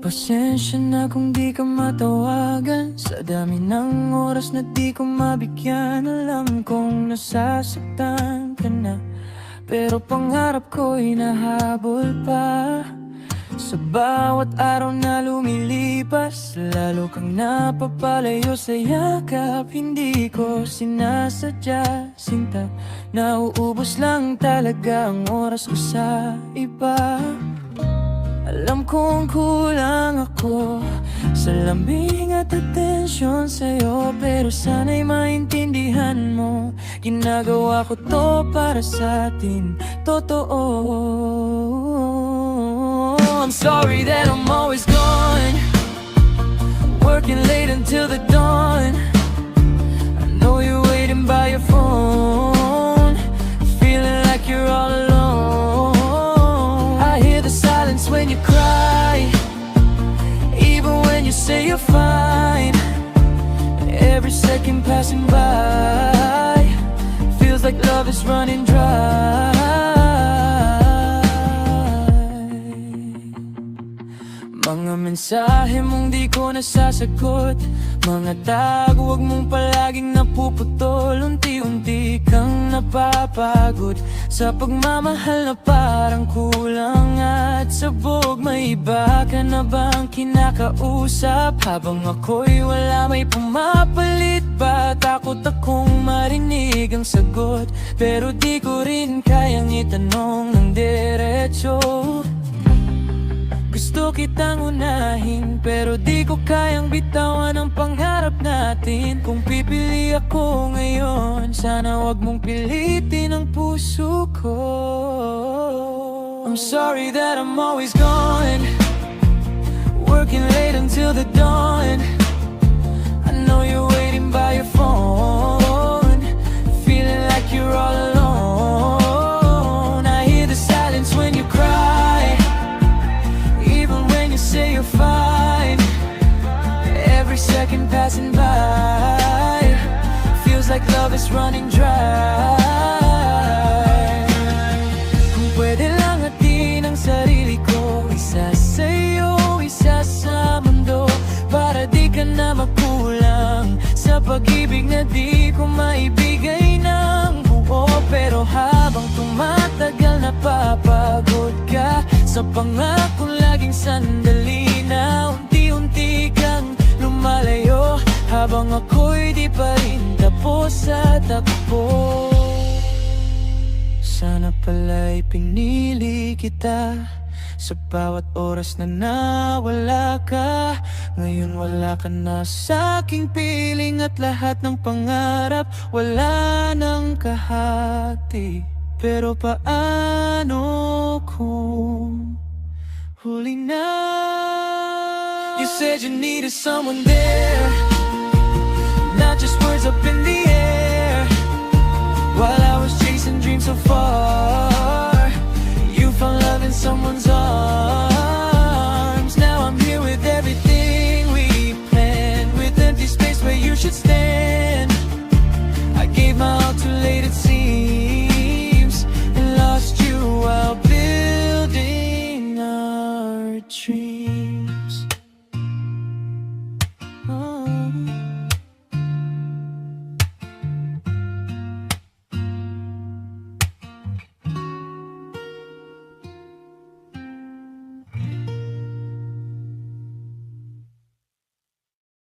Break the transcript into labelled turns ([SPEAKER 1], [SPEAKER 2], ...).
[SPEAKER 1] Pasensya na kung di ka matawagan, sa dami ng oras na di ko mabigyan. Alam kong nasasaktan ka na, pero pangarap ko'y nahabol pa. Sa bawat araw na lumilipas, lalo kang napapalayo sa yakap. Hindi ko sinasadya, sinta, nauubos lang talaga ang oras ko sa iba. Alam kong kulang ako sa lambing at atensyon sa'yo, pero sana'y maintindihan mo, ginagawa ko to para sa atin, totoo. I'm sorry that I'm always gone, working late until the dawn. I know you're waiting by your phone, feeling like you're all alone. I hear the silence when you cry, even when you say you're fine. Every second passing by feels like love is running dry. Mga mensahe mong di ko nasasagot, mga tago wag mong palaging napuputol. Unti-unti kang napapagod sa pagmamahal na parang kulang at sabog. May iba ka na bang kinakausap? Habang ako'y wala, may pumapalit ba? Takot akong marinig ang sagot, pero di ko rin kayang itanong ng diretso. Gusto kitang unahin, pero di ko kayang bitawan ang pangarap natin. Kung pipili ako ngayon, sana wag mong pilitin ang puso ko. I'm sorry that I'm always gone, working late until the dawn. I know you're waiting by your phone, feeling like you're all alone. I hear the silence when you cry, say you're fine. Every second passing by feels like love is running dry. Kung pwede lang atin ang sarili ko, isa sa'yo, isa sa mundo, para di ka na makulang sa pag-ibig na di ko maibigay ng buo. Pero habang tumatagal, napapagod ka sa pangako laging sandali na unti-unti kang lumalayo, habang ako'y di pa rin tapos sa takbo. Sana pala'y pinili kita sa bawat oras na nawala ka. Ngayon wala ka na sa'king piling, at lahat ng pangarap wala nang kahati. Pero paano kung huli na? You said you needed someone there, not just words up in the air. While I was chasing dreams so far, you found love in someone's arms.